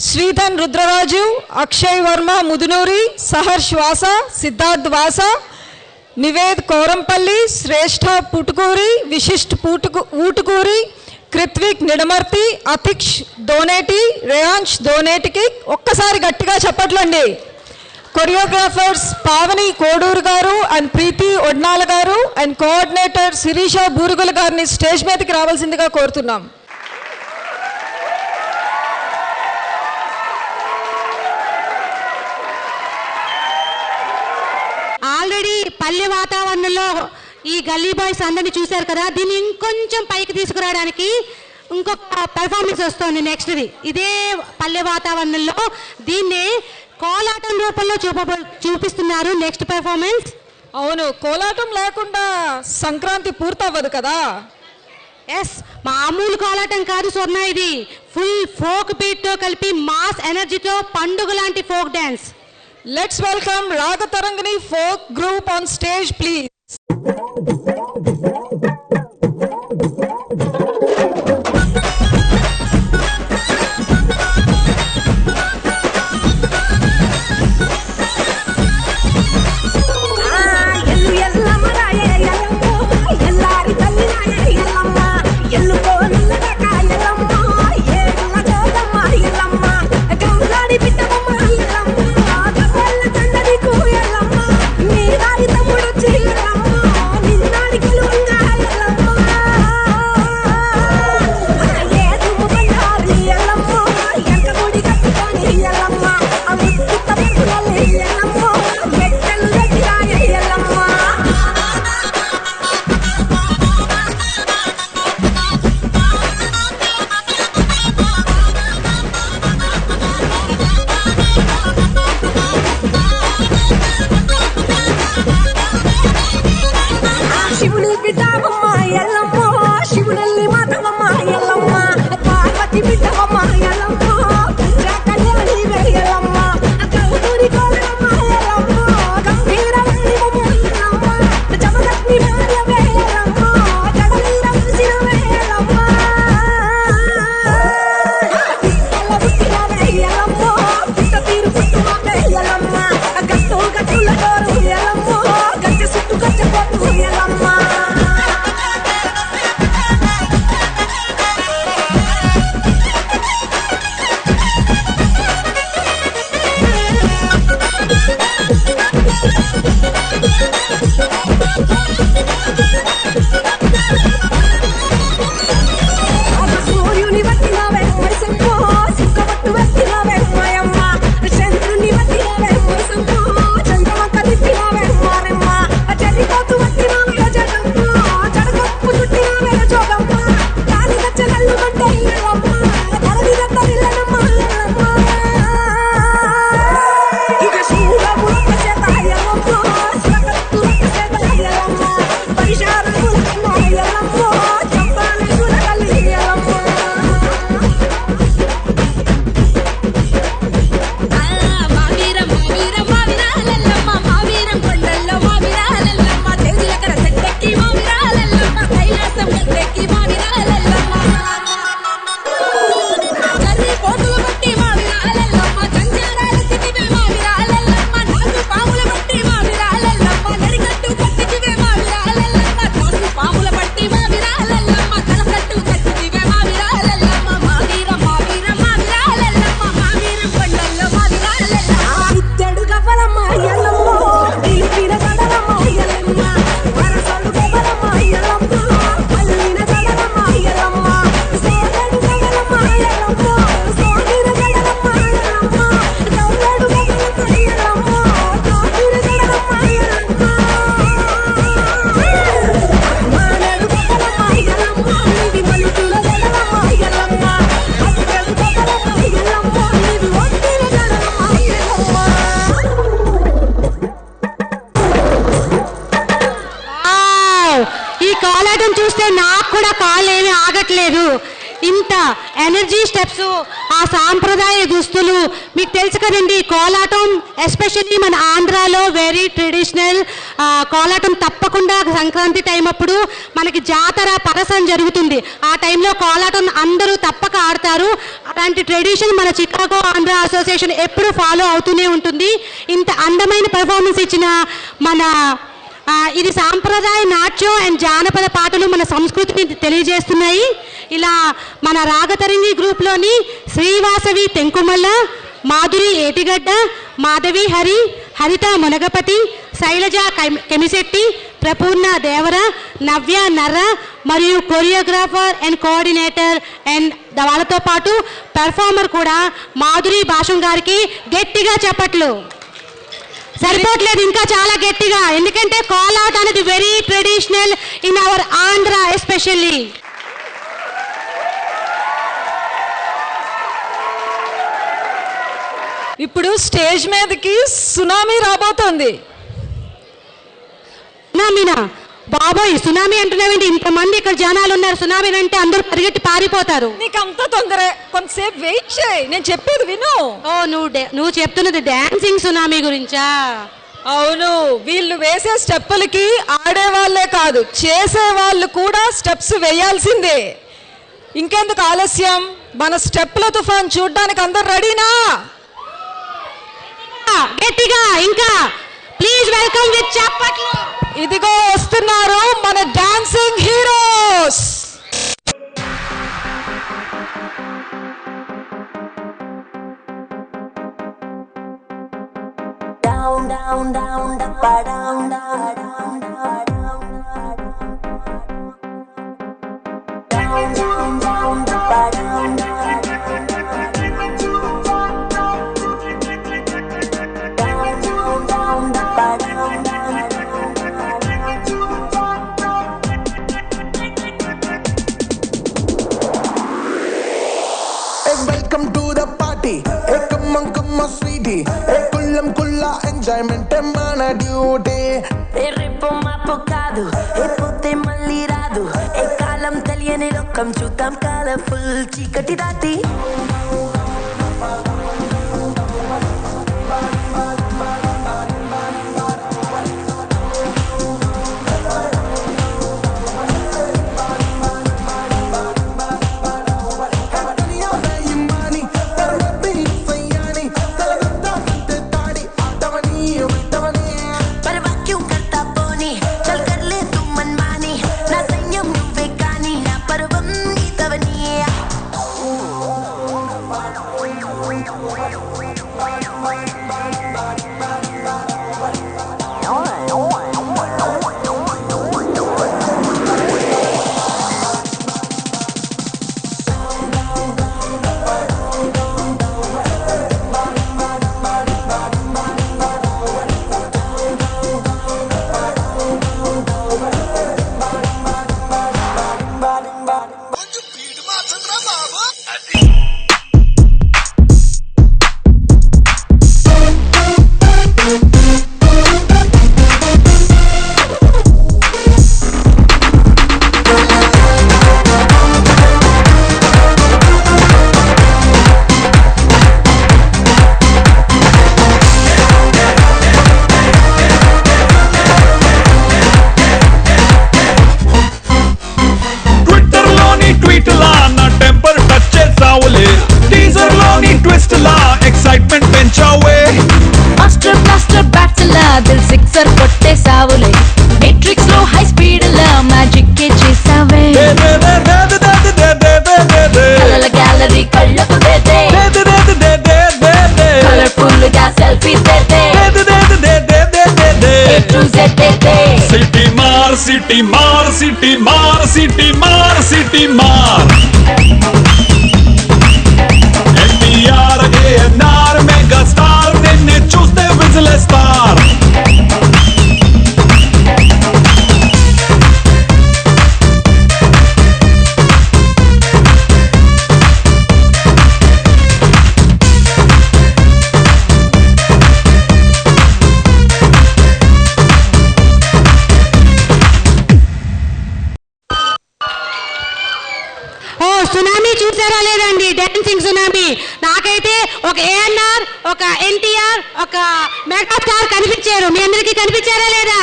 శ్రీధన్ రుద్రరాజు, అక్షయ్ వర్మ ముదునూరి, సహర్ష్ వాస, సిద్ధార్థ్ వాస, నివేద్ కోరంపల్లి, శ్రేష్ఠ పుటుకూరి, విశిష్ట్ ఊటుకూరి, కృత్విక్ నిడమర్తి, అతిక్ష్ దోనేటి, రేయాంష్ దోనేటికి ఒక్కసారి గట్టిగా చెప్పట్లండి. కొరియోగ్రాఫర్స్ పావని కోడూరు గారు అండ్ ప్రీతి ఒడ్నాల గారు అండ్ కోఆర్డినేటర్ శిరీష బూరుగుల గారిని స్టేజ్ మీదకి రావాల్సిందిగా కోరుతున్నాం. ఆల్రెడీ పల్లె వాతావరణంలో ఈ గల్లీ బాయ్స్ అందరినీ చూశారు కదా, దీన్ని ఇంకొంచెం పైకి తీసుకురావడానికి ఇంకొక పెర్ఫార్మెన్స్ వస్తుంది నెక్స్ట్ది. ఇదే పల్లె వాతావరణంలో దీన్ని కోలాటం రూపంలో చూపిస్తున్నారు నెక్స్ట్ పెర్ఫార్మెన్స్. అవును, కోలాటం లేకుండా సంక్రాంతి పూర్తవ్వదు కదా. ఎస్, మామూలు కోలాటం కాదు స్వర్ణ, ఇది ఫుల్ ఫోక్ బీట్తో కలిపి మాస్ ఎనర్జీతో పండుగ లాంటి folk dance. Let's welcome Ragatarangini folk group on stage please. వేయడం చూస్తే నాకు కూడా కాళ్ళు ఏమీ ఆగట్లేదు. ఇంత ఎనర్జీ స్టెప్స్, ఆ సాంప్రదాయ దుస్తులు మీకు తెలుసు కదండి. కోలాటం ఎస్పెషల్లీ మన ఆంధ్రాలో వెరీ ట్రెడిషనల్. కోలాటం తప్పకుండా సంక్రాంతి టైం అప్పుడు మనకి జాతర పరసం జరుగుతుంది. ఆ టైంలో కోలాటం అందరూ తప్పక ఆడతారు. అలాంటి ట్రెడిషన్ మన చికాగో ఆంధ్ర అసోసియేషన్ ఎప్పుడు ఫాలో అవుతూనే ఉంటుంది. ఇంత అందమైన పెర్ఫార్మెన్స్ ఇచ్చిన మన ఇది సాంప్రదాయ నాట్యం అండ్ జానపద పాటలు మన సంస్కృతిని తెలియజేస్తున్నాయి. ఇలా మన రాగతరంగి గ్రూప్లోని శ్రీవాసవి తెంకుమల్ల, మాధురి ఏటిగడ్డ, మాధవి హరి, హరిత మునగపతి, శైలజ కెమిశెట్టి, ప్రపూర్ణ దేవర, నవ్య నర్ర మరియు కొరియోగ్రాఫర్ అండ్ కోఆర్డినేటర్ అండ్ వాళ్ళతో పాటు పెర్ఫార్మర్ కూడా మాధురి భాషం గారికి గట్టిగా చప్పట్లు. సరిపోవట్లేదు, ఇంకా చాలా గట్టిగా, ఎందుకంటే కాల్ అవుట్ అనేది very traditional in our Andhra especially. ఇప్పుడు స్టేజ్ మీదకి సునామీ రాబోతోంది. సునామీనా? బాబోయ్, సునామీ అంటున్నావేంటి? ఇంతమంది ఇక్కడ జనాలు ఉన్నారు, సునామీ అంటే అందరూ పరిగెట్టి పారిపోతారు. నీకు అంత తొందర, కొంతసేపు వెయిట్ చేయి, నేను చెప్పేది విను. ఓ, నువ్వు చెప్తున్నది డాన్సింగ్ సునామీ గురించా? అవును, వీళ్ళు వేసే స్టెప్పులకి ఆడేవాళ్లే కాదు, చేసే వాళ్ళు కూడా స్టెప్స్ వేయాల్సిందే. ఇంకెందుకు ఆలస్యం, మన స్టెప్ల తుఫాన్ చూడ్డానికి అందరు రెడీనా? గట్టిగా ఇంకా ప్లీజ్ వెల్కమ్ విత్ చప్పట్లు. ఇదిగో వస్తున్నారు మన dancing heroes. Down, down, down, da down, down, down, down, down, down, down, down, da down, down, Welcome to the party. Hey, come on, sweetie. Hey, kulla enjoyment మన duty. రేపు మాపు కాదు, రేపోతే మళ్ళీ రాదు. ఏ కాలం తెలియని లోకం చూద్దాం, కలర్ఫుల్ చీకటి దాటి. City Mar, City Mar, City Mar, City Mar. NTR, ANR, Mega Star, నిన్నే చూస్తే విజిలేస్తారు. ఒక ఏఎన్ఆర్, ఒక ఎన్టీఆర్, ఒక మెగాస్టార్ కనిపించారు. మీ అందరికీ కనిపించారా లేదా?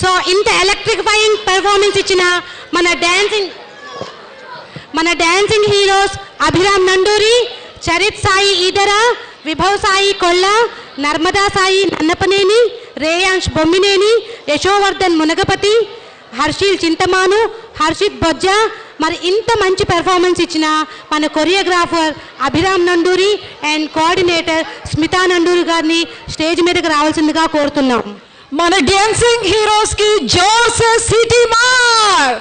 సో ఇంత ఎలక్ట్రిఫైయింగ్ పెర్ఫార్మెన్స్ ఇచ్చిన మన డాన్సింగ్ హీరోస్ అభిరామ్ నండూరి, చరిత్ సాయి ఈదర, విభవ్ సాయి కొల్ల, నర్మదా సాయి నన్నపనేని, రేయాంష్ బొమ్మినేని, యశోవర్ధన్ మునగపతి, హర్షిల్ చింతమాను, హర్షిత్ బొజ్జా, మరి ఇంత మంచి పెర్ఫార్మెన్స్ ఇచ్చిన మన choreographer Abhiram Nanduri and coordinator Smita Nanduri గారిని స్టేజ్ మీదకి రావాల్సిందిగా కోరుతున్నాం. మన డాన్సింగ్ హీరోస్ కి జోర్ సే సిటీ మార్.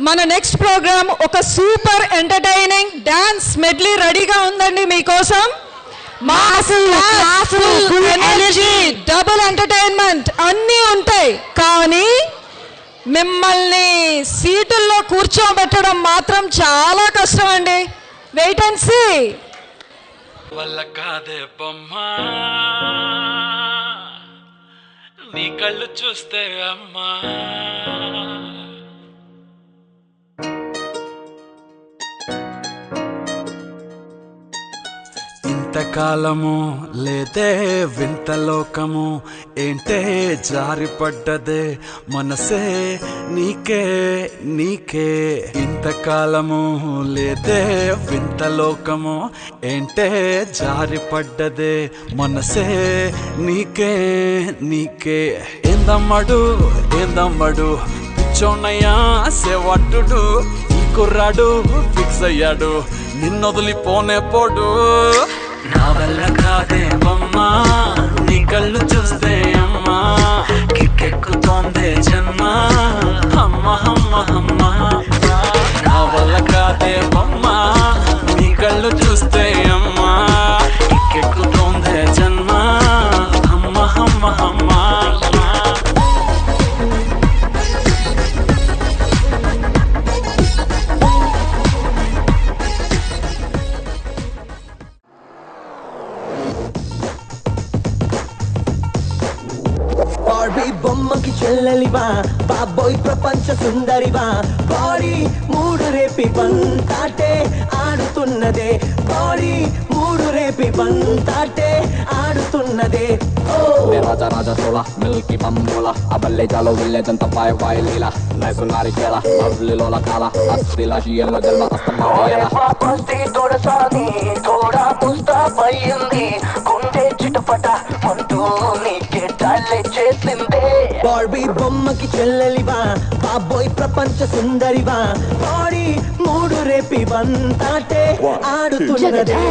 మన నెక్స్ట్ ప్రోగ్రామ్ ఒక సూపర్ ఎంటర్టైనింగ్ డాన్స్ మెడ్లీ రెడీగా ఉందండి మీకోసం. ఎనర్జీ, డబుల్ ఎంటర్టైన్మెంట్ అన్నీ ఉంటాయి. కానీ మిమ్మల్ని సీటుల్లో కూర్చోబెట్టడం మాత్రం చాలా కష్టం అండి. Wait and see. వల్ల కాదే బొమ్మా నీ కళ్ళు చూస్తే అమ్మా, ఇంతకాలము లేదే వింత లోకము, ఏంటే జారిపడ్డదే మనసే నీకే నీకే. ఇంతకాలము లేదే వింత లోకము, ఏంటే జారిపడ్డదే మనసే నీకే నీకే. ఏందమ్మడు ఏందమ్మడు పిచ్చోన్నయ్యా సేవట్టుడు, ఈ కుర్రాడు ఫిక్స్ అయ్యాడు నిన్నొదిలిపోనే పోడు. నా వల్ల కాదే బొమ్మా నీ కళ్ళు చూస్తే అమ్మా, కిక్కెక్కుతోందే జన్మ అమ్మ అమ్మ అమ్మ. నా వల్ల కాదే బొమ్మా నీ కళ్ళు చూస్తే అమ్మా, కిక్కెక్కుతోందే జన్మ అమ్మ అమ్మ అమ్మ. బార్బీ బొమ్మకి చెల్లెలివా, బాబోయ్ ప్రపంచ సుందరివా, బాడీ మూడు రేపి బంతాటే ఆడుతున్నదే, బాడీ మూడు రేపి బంతాటే ఆడుతున్నదే. రాజా రాజా చోళ మిల్కి బంబోల అబల్లే జాలో విల్లేజంత పాయ పాయ లీల నైసు నారికేల లవ్లీలోల కాల అస్తిల షియల్లో జల్వ అస్తమాయల కుస్తీ తోడసాని తోడా పుస్తా పయ్యింది, గుండె చిటపట అంటూ నీకే డాలే చేసిందే. బార్బీ బొమ్మకి చెల్లెలివా, బాబోయ్ ప్రపంచ సుందరివా, బాడీ మూడు రేపి బంతాటే ఆడుతున్నదే.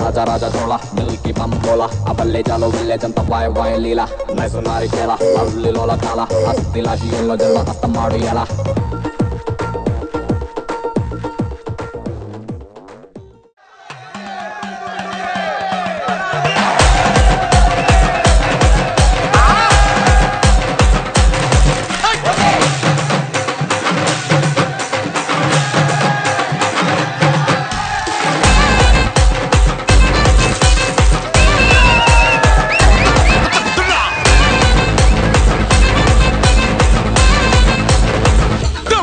రాజా రాజా చోళ మిల్కి బంబోల అబల్లే జాలో విల్లేజంత పాయ పాయ లీల నైసు నారికేల లవ్లీలోల కాల అస్తిల షియల్లో జల్వ అస్తమాడు ఎలా. Go!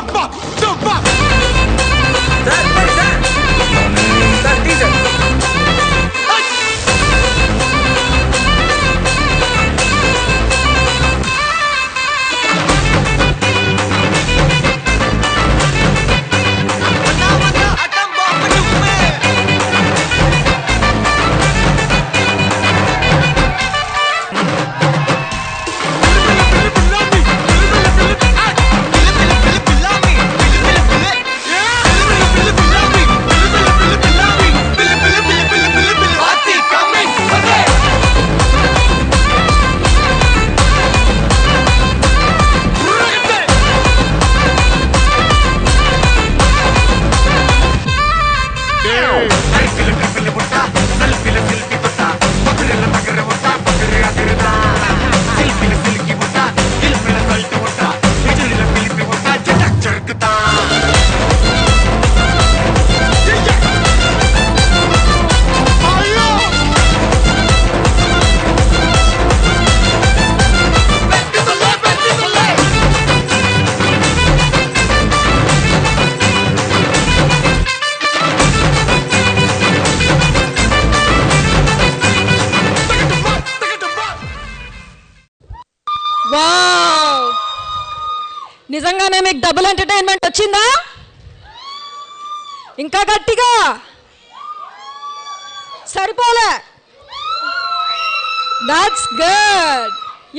నిజంగానే మీకు డబుల్ ఎంటర్టైన్మెంట్ వచ్చిందా? ఇంకా గట్టిగా సరిపోలే. That's good.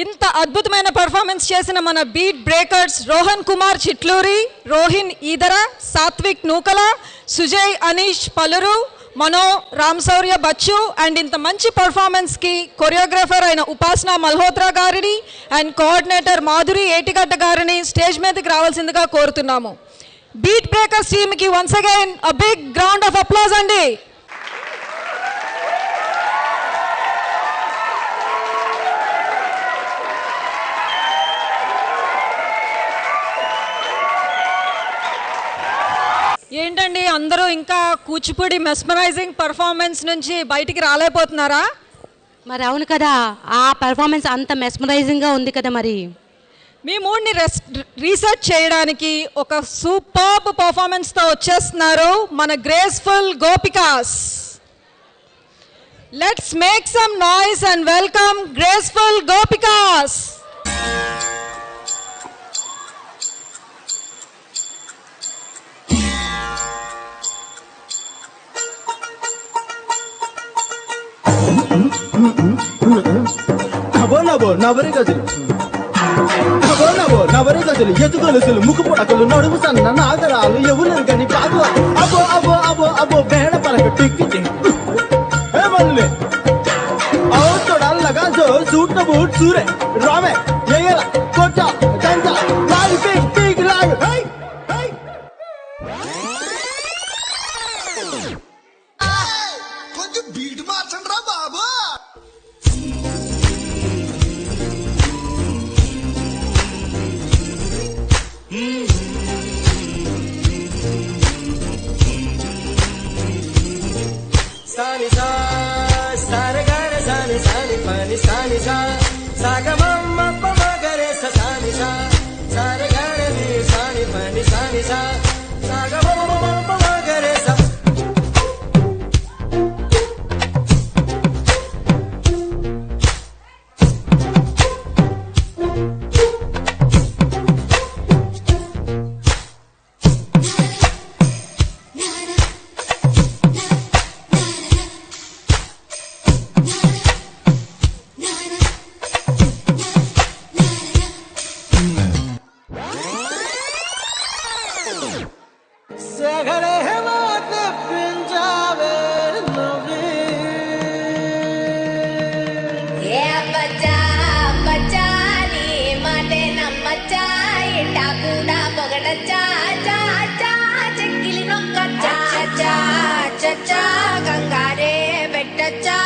ఇంత అద్భుతమైన పర్ఫార్మెన్స్ చేసిన మన beat breakers Rohan Kumar Chitluri, Rohin Edara, Satvik Nukala, Sujay Anish Paluru, Mano Ramshaurya Bachchu and ఇంత మంచి పర్ఫార్మెన్స్కి కొరియోగ్రాఫర్ అయిన ఉపాసన మల్హోత్రా గారిని అండ్ కోఆర్డినేటర్ మాధురి ఏటిగడ్డ గారిని స్టేజ్ మీదకి రావాల్సిందిగా కోరుతున్నాము. బీట్ బ్రేకర్స్ టీమ్కి once again a big round of applause అండి. ఏంటండి అందరూ ఇంకా కూచిపూడి మెస్మరైజింగ్ పర్ఫార్మెన్స్ నుంచి బయటికి రాలేకపోతున్నారా? మరి అవును కదా, ఆ పర్ఫార్మెన్స్ అంత మెస్మరైజింగ్గా ఉంది కదా. మరి మీ మూడ్ని రీసెర్చ్ చేయడానికి ఒక సూపర్బ్ పర్ఫార్మెన్స్తో వచ్చేస్తున్నారు మన graceful Gopikas. Let's make some noise and welcome graceful Gopikas. నవో నవో నవరి గజలు, నవో నవో నవరి గజలు, ఎదుగొలుసులు, ముక్కు పొడకలు, నడుము సన్న నాగరాలు, ఎవరు గని పాదు, అబో అబో అబో అబో బేడ పలక టిక్కి మళ్ళీ తొడల్లగా జో సూట్ బూట్ సూరే రామే ఎయ్యల కొట్ట దంజ లాగి పీక్ పీక్ లాగి కొంచెం బీట్ మార్చండి రా బాబు. సాని సా సారే గారే సాని సాని పని సాని సా సాగమమ్మ పమగరే సాని సా సారే గారే ని సాని పని సాని సా సాగమమ్మ పమగరే సా. గంగారే పెట్టచ్చా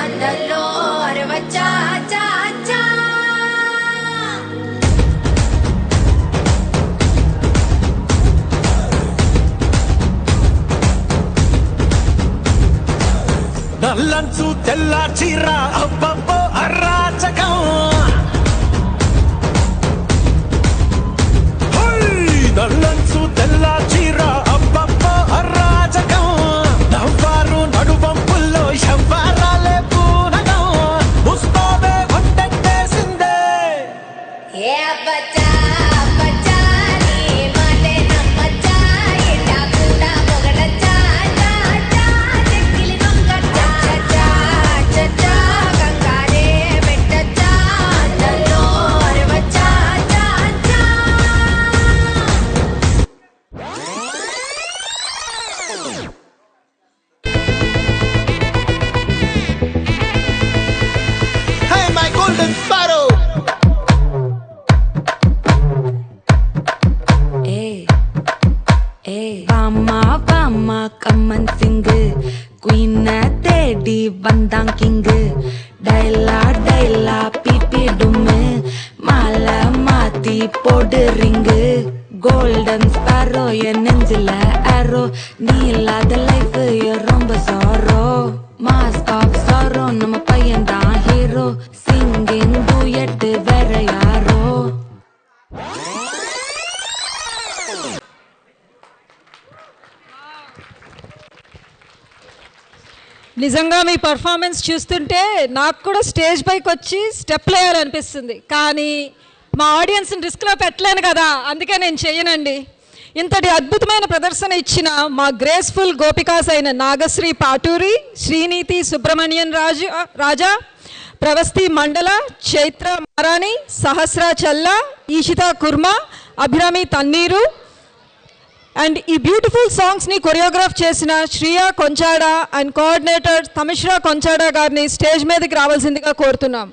అందల్లో అరవచ్చా చా చా. నల్లంచు తెల్ల చీర అబ్బబ్బో అరాచకం, నల్లంచు తెల్ల చీర అబ్బబ్బో అరాచకం, నవ్వారు నడువంపుల్లో ఎవ్వరాలే పూనగం, ముస్తాబే వంటేసిందే. ఏ అబ్బచ్చా అబ్బచ్చా నీ మాటే నమ్మచ్చా, ఇట్టా కూడా పొగడచ్చా చా చా చెక్కిలి నొక్కచ్చా చా చా గంగారే పెట్టచ్చా అందల్లో అరవచ్చా చా చా. Hey my golden sparrow. வாமா வாமா கம்மன் சிங்கு குயின தேடி வந்தான் கிங்கு டைலா டைலா பிபி டும்மு மாலை மாத்தி போடு ரிங்கு கோல்டன் ஸ்பாரோ என் நெஞ்சில ஆரோ நீ இல்லாத லைஃப் ரொம்ப சாரோ மாஸ்க் ஆஃப் சாரோ நம்ம பையன் தான் ஹீரோ சிங்கிங் டூயட் வேற யாரோ. నిజంగా మీ పర్ఫార్మెన్స్ చూస్తుంటే నాకు కూడా స్టేజ్ పైకి వచ్చి స్టెప్ వేయాలనిపిస్తుంది. కానీ మా ఆడియన్స్ని రిస్క్లో పెట్టలేను కదా, అందుకే నేను చెయ్యనండి. ఇంతటి అద్భుతమైన ప్రదర్శన ఇచ్చిన మా గ్రేస్ఫుల్ గోపికాస్ అయిన నాగశ్రీ పాటూరి, శ్రీనీతి సుబ్రహ్మణ్యన్ రాజా, ప్రవస్తి మండల, చైత్ర మారాణి, సహస్ర చల్ల, ఈషితా కుర్మా, అభిరామి తన్నీరు అండ్ ఈ బ్యూటిఫుల్ సాంగ్స్ని కొరియోగ్రాఫ్ చేసిన శ్రియా కొంచాడా అండ్ కోఆర్డినేటర్ తమిశ్రా కొంచాడా గారిని స్టేజ్ మీదకి రావాల్సిందిగా కోరుతున్నాం.